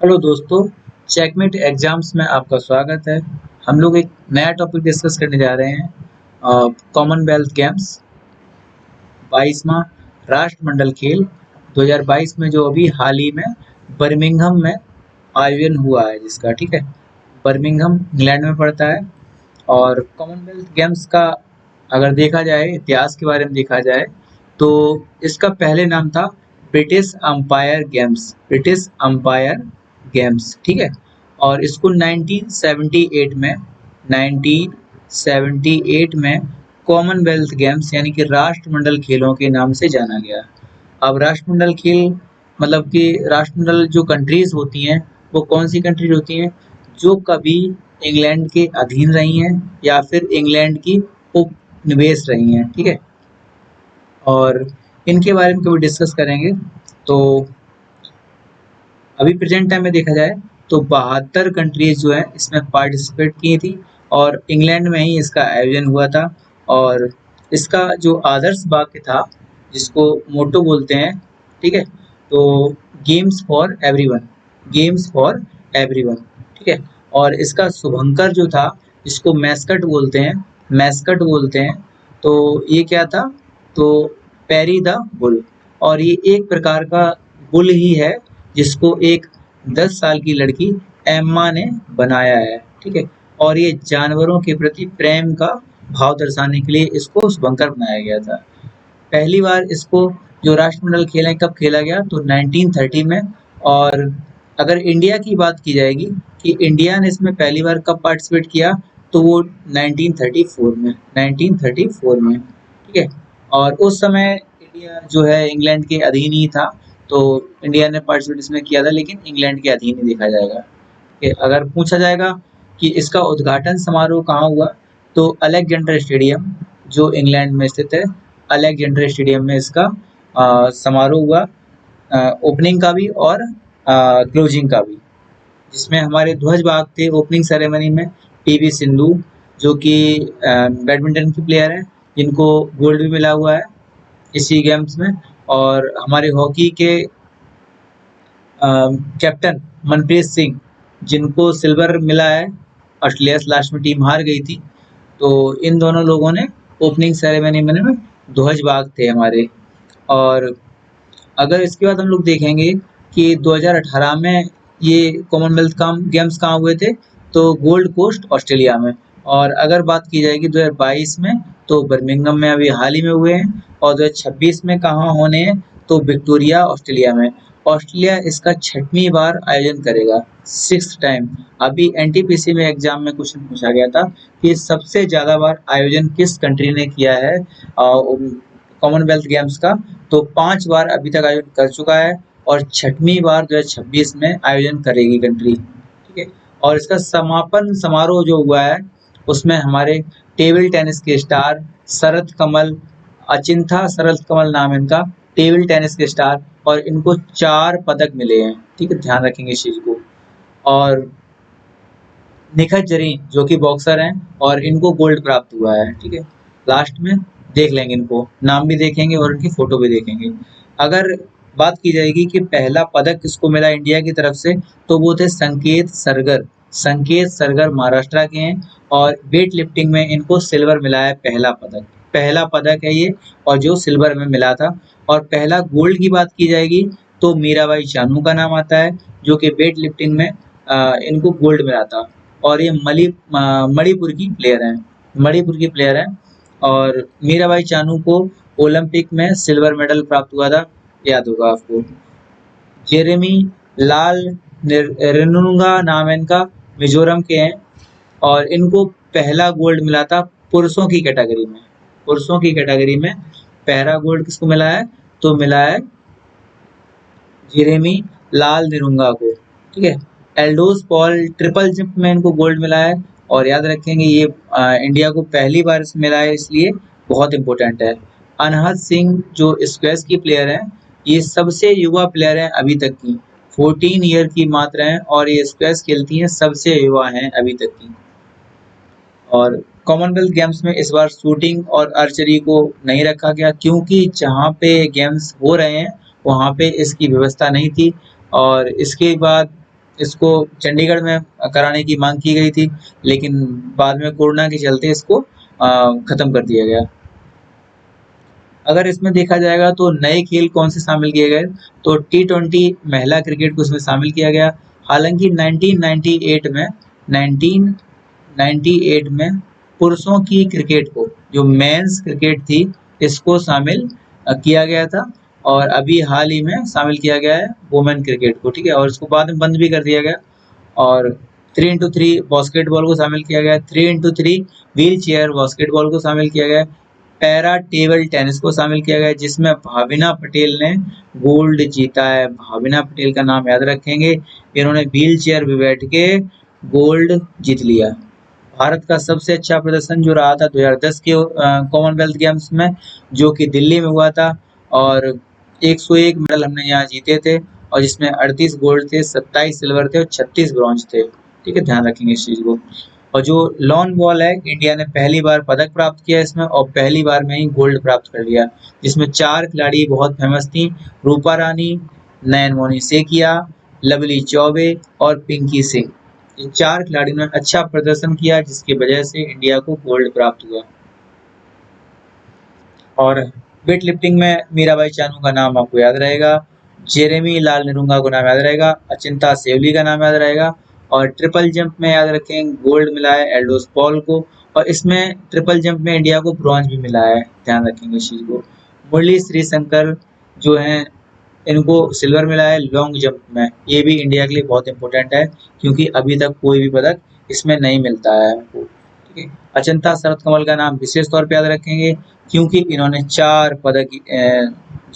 Hello दोस्तों, checkmate exams में आपका स्वागत है। हम लोग एक नया टॉपिक डिस्कस करने जा रहे हैं। कॉमनवेल्थ गेम्स 22वां राष्ट्रमंडल खेल 2022 में जो अभी हाल ही में बर्मिंघम में आयोजन हुआ है जिसका, ठीक है। बर्मिंघम इंग्लैंड में पड़ता है। और कॉमनवेल्थ गेम्स का अगर देखा जाए, इतिहास के बारे में देखा जाए, तो इसका पहले नाम था British umpire games, British umpire games, ठीक है। और इसको 1978 में कॉमनवेल्थ गेम्स यानी कि राष्ट्रमंडल खेलों के नाम से जाना गया। अब राष्ट्रमंडल खेल मतलब कि राष्ट्रमंडल जो कंट्रीज होती हैं वो कौन सी कंट्रीज होती हैं, जो कभी इंग्लैंड के अधीन रही हैं या फिर इंग्लैंड की उपनिवेश रही हैं, ठीक है। और इनके बारे में कभी डिस्कस करेंगे। तो अभी प्रेजेंट टाइम में देखा जाए तो 72 कंट्रीज जो है इसमें पार्टिसिपेट की थी और इंग्लैंड में ही इसका आयोजन हुआ था। और इसका जो आदर्श वाक्य था, जिसको मोटो बोलते हैं, ठीक है, तो games for everyone, games for everyone, ठीक है। और इसका शुभंकर जो था, जिसको मैस्कट बोलते हैं, मैस्कट बोलते हैं, तो ये क्या था, तो पैरी द बुल। और ये एक प्रकार का बुल ही है जिसको एक 10 साल की लड़की एम्मा ने बनाया है, ठीक है। और ये जानवरों के प्रति प्रेम का भाव दर्शाने के लिए इसको शुभंकर बनाया गया था। पहली बार इसको जो राष्ट्रमंडल खेल है कब खेला गया, तो 1930 में। और अगर इंडिया की बात की जाएगी कि इंडिया ने इसमें पहली बार कब पार्टिसिपेट किया, तो वो 1934 में, 1934 में, ठीक है। और उस समय इंडिया जो है इंग्लैंड के अधीन ही था, तो इंडिया ने पार्टिसिपेट इसमें किया था, लेकिन इंग्लैंड के अधीन ही देखा जाएगा। अगर पूछा जाएगा कि इसका उद्घाटन समारोह कहाँ हुआ, तो अलेक्जेंडर स्टेडियम जो इंग्लैंड में स्थित है, अलेक्जेंडर स्टेडियम में इसका समारोह हुआ, ओपनिंग का भी और क्लोजिंग का भी, जिसमें हमारे ध्वज बाग थे ओपनिंग सेरेमनी में। पीवी सिंधु जो कि बैडमिंटन की प्लेयर है, जिनको गोल्ड भी मिला हुआ है इसी गेम्स में। और हमारे हॉकी के कैप्टन मनप्रीत सिंह, जिनको सिल्वर मिला है, ऑस्ट्रेलिया से लास्ट में टीम हार गई थी। तो इन दोनों लोगों ने ओपनिंग सेरेमनी में ध्वज बाग थे हमारे। और अगर इसके बाद हम लोग देखेंगे कि 2018 में ये कॉमनवेल्थ गेम्स कहाँ हुए थे, तो गोल्ड कोस्ट ऑस्ट्रेलिया में। और अगर बात की जाएगी 2022 में, तो बर्मिंघम में अभी हाल ही में हुए हैं। और 2026 में कहाँ होने हैं, तो विक्टोरिया ऑस्ट्रेलिया में। ऑस्ट्रेलिया इसका 6वीं बार आयोजन करेगा, 6th टाइम। अभी एनटीपीसी में एग्जाम में क्वेश्चन पूछा गया था कि सबसे ज़्यादा बार आयोजन किस कंट्री ने किया है कॉमनवेल्थ गेम्स का, तो 5 बार अभी तक आयोजन कर चुका है और 6वीं बार 2026 में आयोजन करेगी कंट्री, ठीक है। और इसका समापन समारोह जो हुआ है, उसमें हमारे टेबल टेनिस के स्टार शरत कमल, अचिंथा शरत कमल नाम इनका, टेबल टेनिस के स्टार, और इनको 4 पदक मिले हैं, ठीक है, ध्यान रखेंगे इस चीज़ को। और निखत जरीन जो कि बॉक्सर हैं, और इनको गोल्ड प्राप्त हुआ है, ठीक है। लास्ट में देख लेंगे, इनको नाम भी देखेंगे और इनकी फोटो भी देखेंगे। अगर बात की जाएगी कि पहला पदक किसको मिला इंडिया की तरफ से, तो वो थे संकेत सरगर, संकेत सरगर महाराष्ट्र के हैं। और वेट लिफ्टिंग में इनको सिल्वर मिला है, पहला पदक, पहला पदक है ये, और जो सिल्वर में मिला था। और पहला गोल्ड की बात की जाएगी तो मीराबाई चानू का नाम आता है, जो कि वेट लिफ्टिंग में इनको गोल्ड मिला था। और ये मणिपुर की प्लेयर हैं, मणिपुर की प्लेयर हैं। और मीराबाई चानू को ओलंपिक में सिल्वर मेडल प्राप्त हुआ था, याद होगा आपको। जेरेमी लाल रेनुंगा नाम है इनका, मिजोरम के हैं। और इनको पहला गोल्ड मिला था पुरुषों की कैटेगरी में, पुरुषों की कैटेगरी में पहला गोल्ड किसको मिला है, तो मिला है जेरेमी लाल निरुंगा को, ठीक है। एल्डोस पॉल ट्रिपल जंप में इनको गोल्ड मिला है। और याद रखेंगे ये इंडिया को पहली बार मिला है, इसलिए बहुत इंपॉर्टेंट है। अनहद सिंह जो स्क्वैश की प्लेयर है, ये सबसे युवा प्लेयर है अभी तक की, 14 ईयर की मात्र हैं, और ये स्क्वैश खेलती हैं, सबसे युवा हैं अभी तक की। और कॉमनवेल्थ गेम्स में इस बार शूटिंग और आर्चरी को नहीं रखा गया, क्योंकि जहाँ पे गेम्स हो रहे हैं वहाँ पे इसकी व्यवस्था नहीं थी। और इसके बाद इसको चंडीगढ़ में कराने की मांग की गई थी, लेकिन बाद में कोरोना के चलते इसको खत्म कर दिया गया। अगर इसमें देखा जाएगा तो नए खेल कौन से शामिल किए गए, तो T20 महिला क्रिकेट को इसमें शामिल किया गया। हालांकि 1998 में पुरुषों की क्रिकेट को, जो मेंस क्रिकेट थी, इसको शामिल किया गया था, और अभी हाल ही में शामिल किया गया है वुमेन क्रिकेट को, ठीक है। और इसको बाद में बंद भी कर दिया गया। और 3x3 बास्केटबॉल को शामिल किया गया, 3x3 व्हील चेयर बास्केटबॉल को शामिल किया गया, पैरा टेबल टेनिस को शामिल किया गया, जिसमें भाविना पटेल ने गोल्ड जीता है। भाविना पटेल का नाम याद रखेंगे, इन्होंने व्हील चेयर पे बैठ के गोल्ड जीत लिया। भारत का सबसे अच्छा प्रदर्शन जो रहा था 2010 के कॉमनवेल्थ गेम्स में, जो कि दिल्ली में हुआ था, और 101 मेडल हमने यहाँ जीते थे, और जिसमें 38 गोल्ड थे, 27 सिल्वर थे और 36 ब्रॉन्ज थे, ठीक है। ध्यान रखेंगे इस चीज को। और जो लॉन बॉल है, इंडिया ने पहली बार पदक प्राप्त किया इसमें, और पहली बार में ही गोल्ड प्राप्त कर लिया, जिसमें 4 खिलाड़ी बहुत फेमस थी, रूपा रानी, नयन मोनी सेकिया, लवली चौबे और पिंकी सिंह। इन 4 खिलाड़ियों ने अच्छा प्रदर्शन किया, जिसकी वजह से इंडिया को गोल्ड प्राप्त हुआ। और वेट लिफ्टिंग में मीराबाई चानू का नाम आपको याद रहेगा, जेरेमी लाल निरुंगा को नाम याद रहेगा, अचिंता सेवली का नाम याद रहेगा, और ट्रिपल जंप में याद रखें गोल्ड मिला है एल्डोस पॉल को, और इसमें ट्रिपल जंप में इंडिया को ब्रॉन्ज भी मिला है, ध्यान रखेंगे इस चीज को। मुरली श्रीशंकर जो हैं, इनको सिल्वर मिला है लॉन्ग जंप में, ये भी इंडिया के लिए बहुत इंपॉर्टेंट है, क्योंकि अभी तक कोई भी पदक इसमें नहीं मिलता है हमको, ठीक है। अचंता शरत कमल का नाम विशेष तौर पे याद रखेंगे, क्योंकि इन्होंने 4 पदक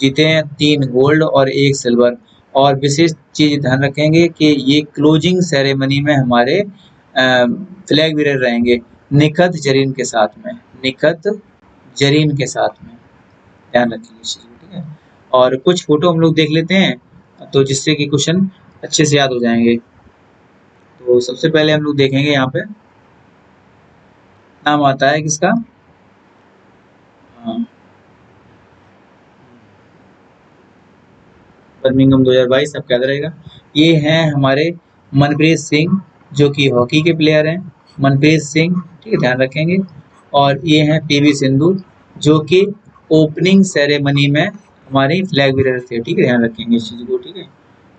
जीते हैं, 3 गोल्ड और 1 सिल्वर। और विशेष चीज ध्यान रखेंगे कि ये क्लोजिंग सेरेमनी में हमारे फ्लैग बीरर रहेंगे निखत जरीन के साथ में, निखत जरीन के साथ में, ध्यान रखेंगे इस चीज को, ठीक है। और कुछ फोटो हम लोग देख लेते हैं, तो जिससे कि क्वेश्चन अच्छे से याद हो जाएंगे। तो सबसे पहले हम लोग देखेंगे, यहाँ पे नाम आता है किसका, बर्मिंघम 2022 आपको याद रहेगा। ये हैं हमारे मनप्रीत सिंह, जो कि हॉकी के प्लेयर हैं, मनप्रीत सिंह, ठीक है, ध्यान रखेंगे। और ये हैं पीवी सिंधु, जो कि ओपनिंग सेरेमनी में हमारे फ्लैग बीरर थे, ठीक है, ध्यान रखेंगे इस चीज को, ठीक है।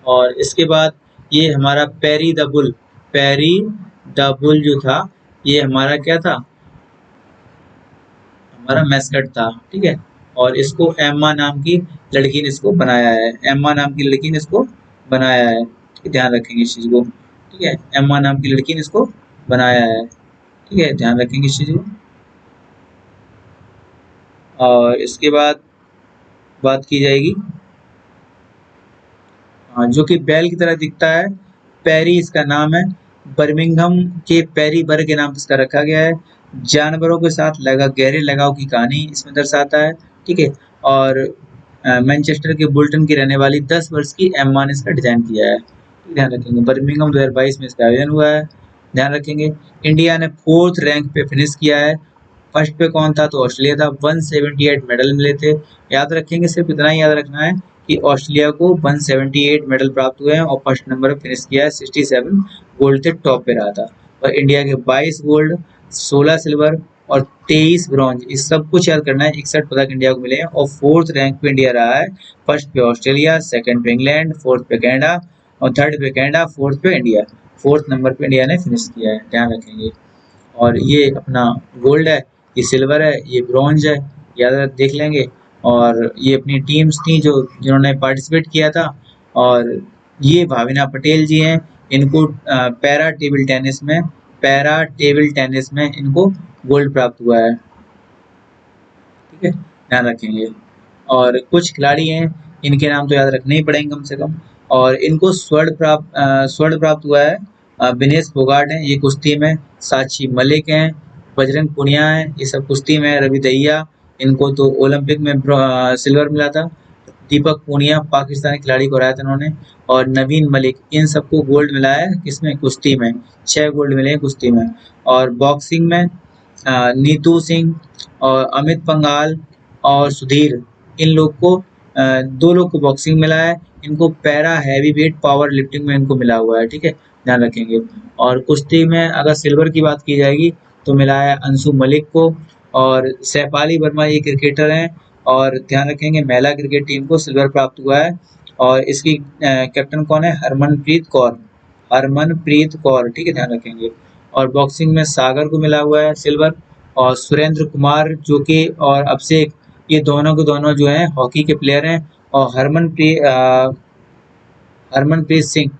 और इसके बाद ये हमारा Perry the bull, Perry the bull जो था, ये हमारा क्या था, हमारा मैस्कट था, ठीक है। और इसको एम्मा नाम की लड़की ने इसको बनाया है, एम्मा नाम की लड़की ने इसको बनाया है, ठीक है, ध्यान रखेंगे इस चीज को, ठीक है। एम्मा नाम की लड़की ने इसको बनाया है, ठीक है, ध्यान रखेंगे इस चीज को। और इसके बाद बात की जाएगी, जो कि बैल की तरह दिखता है, पैरी इसका नाम है, बर्मिंघम के पैरी बर के नाम से इसका रखा गया है। जानवरों के साथ गहरे लगाव की कहानी इसमें दर्शाता है, ठीक है। और मैनचेस्टर के बुल्टन की रहने वाली 10 वर्ष की एम्मा ने इसका डिजाइन किया है, ध्यान रखेंगे। बर्मिंघम 2022 में इसका आयोजन हुआ है, ध्यान रखेंगे। इंडिया ने 4th रैंक पे फिनिश किया है, फर्स्ट पे कौन था, तो ऑस्ट्रेलिया था, 178 मेडल मिले थे, याद रखेंगे। सिर्फ इतना ही याद रखना है कि ऑस्ट्रेलिया को 178 मेडल प्राप्त हुए हैं, और फर्स्ट नंबर पर फिनिश किया है, 67 गोल्ड थे, टॉप पे रहा था। और इंडिया के 22 गोल्ड, 16 सिल्वर और 23 ब्रॉन्ज, इस सब कुछ याद करना है, 61 पदक इंडिया को मिले हैं। और 4th रैंक पे इंडिया रहा है, फर्स्ट पे ऑस्ट्रेलिया, सेकंड पे इंग्लैंड, 4th पे कनाडा, और 3rd पे कनाडा, 4th पे इंडिया, 4th नंबर पे इंडिया ने फिनिश किया है, ध्यान रखेंगे। और ये अपना गोल्ड है, ये सिल्वर है, ये ब्रॉन्ज है, याद देख लेंगे। और ये अपनी टीम्स थी जो जिन्होंने पार्टिसिपेट किया था। और ये भाविना पटेल जी हैं, इनको पैरा टेबल टेनिस में इनको गोल्ड प्राप्त हुआ है, ठीक है, ध्यान रखेंगे। और कुछ खिलाड़ी हैं, इनके नाम तो याद रखने ही पड़ेंगे कम से कम। और इनको स्वर्ण प्राप्त हुआ है, विनेश फोगाट हैं, ये कुश्ती में, साक्षी मलिक हैं, बजरंग पुनिया हैं, ये सब कुश्ती में, रवि दहिया, इनको तो ओलंपिक में सिल्वर मिला था, दीपक पूनिया पाकिस्तानी खिलाड़ी को हराया था इन्होंने, और नवीन मलिक, इन सबको गोल्ड मिला है किसमें, कुश्ती में, 6 गोल्ड मिले हैं कुश्ती में। और बॉक्सिंग में नीतू सिंह और अमित पंघाल और सुधीर, इन लोग को 2 लोग को बॉक्सिंग मिला है, इनको para heavy weight power lifting में इनको मिला हुआ है, ठीक है, ध्यान रखेंगे। और कुश्ती में अगर सिल्वर की बात की जाएगी तो मिला है अंशु मलिक को, और सैफाली वर्मा ये क्रिकेटर हैं, और ध्यान रखेंगे महिला क्रिकेट टीम को सिल्वर प्राप्त हुआ है। और इसकी कैप्टन कौन है? हरमनप्रीत कौर, हरमनप्रीत कौर, ठीक है, ध्यान रखेंगे। और बॉक्सिंग में सागर को मिला हुआ है सिल्वर, और सुरेंद्र कुमार जो कि और अभिषेक, ये दोनों के दोनों जो हैं हॉकी के प्लेयर हैं। और हरमनप्रीत सिंह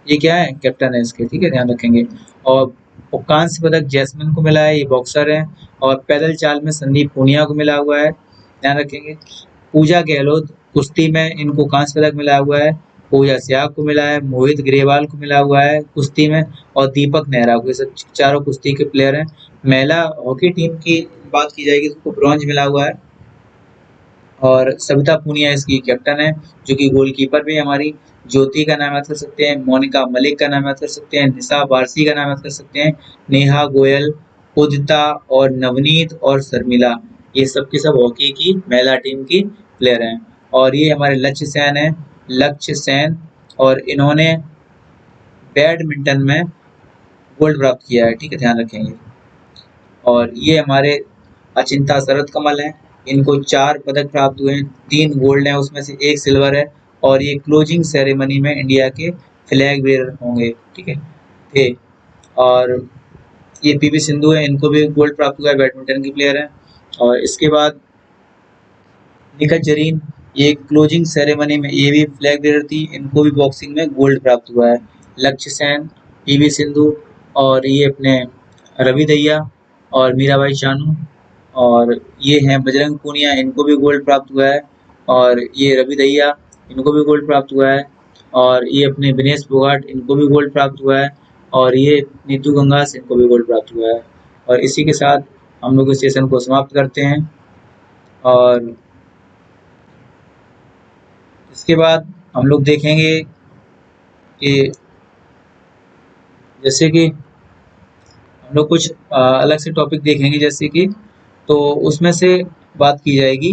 ये क्या है? कैप्टन है इसके, ठीक है, ध्यान रखेंगे। और कांस्य पदक जैस्मिन को मिला है, ये बॉक्सर है। और पैदल चाल में संदीप पूनिया को मिला हुआ है, ध्यान रखेंगे। पूजा गहलोत कुश्ती में इनको कांस्य पदक मिला हुआ है, पूजा स्याग को मिला है, मोहित ग्रेवाल को मिला हुआ है कुश्ती में, और दीपक नेहरा को, ये सब चारों कुश्ती के प्लेयर हैं। महिला हॉकी टीम की बात की जाएगी तो उसको ब्रॉन्ज मिला हुआ है, और सविता पूनिया इसकी कैप्टन है, जो कि गोलकीपर भी है हमारी। ज्योति का नाम याद कर सकते हैं, मोनिका मलिक का नाम याद कर सकते हैं, निशा वारसी का नाम याद कर सकते हैं, नेहा गोयल, उदिता और नवनीत और शर्मिला, ये सब के सब हॉकी की महिला टीम की प्लेयर हैं। और ये हमारे लक्ष्य सेन है, लक्ष्य सेन, और इन्होंने बैडमिंटन में गोल्ड प्राप्त किया है, ठीक है, ध्यान रखेंगे। और ये हमारे अचिंता शरत कमल हैं, इनको 4 पदक प्राप्त हुए हैं, 3 गोल्ड हैं उसमें से 1 सिल्वर है, और ये क्लोजिंग सेरेमनी में इंडिया के फ्लैग बेरर होंगे, ठीक है, थे। और ये पीवी सिंधु है, इनको भी गोल्ड प्राप्त हुआ है, बैडमिंटन की प्लेयर हैं। और इसके बाद निखत जरीन, ये क्लोजिंग सेरेमनी में ये भी फ्लैग बेरर थी, इनको भी बॉक्सिंग में गोल्ड प्राप्त हुआ है। लक्ष्य सेन, पीवी सिंधु, और ये अपने रवि दहिया और मीराबाई चानू, और ये हैं बजरंग पूनिया, इनको भी गोल्ड प्राप्त हुआ है। और ये रवि दहिया, इनको भी गोल्ड प्राप्त हुआ है। और ये अपने विनेश फोगाट, इनको भी गोल्ड प्राप्त हुआ है। और ये नीतू गंगास, इनको भी गोल्ड प्राप्त हुआ है। और इसी के साथ हम लोग इस सेशन को समाप्त करते हैं। और इसके बाद हम लोग देखेंगे कि जैसे कि हम लोग कुछ अलग से टॉपिक देखेंगे, जैसे कि तो उसमें से बात की जाएगी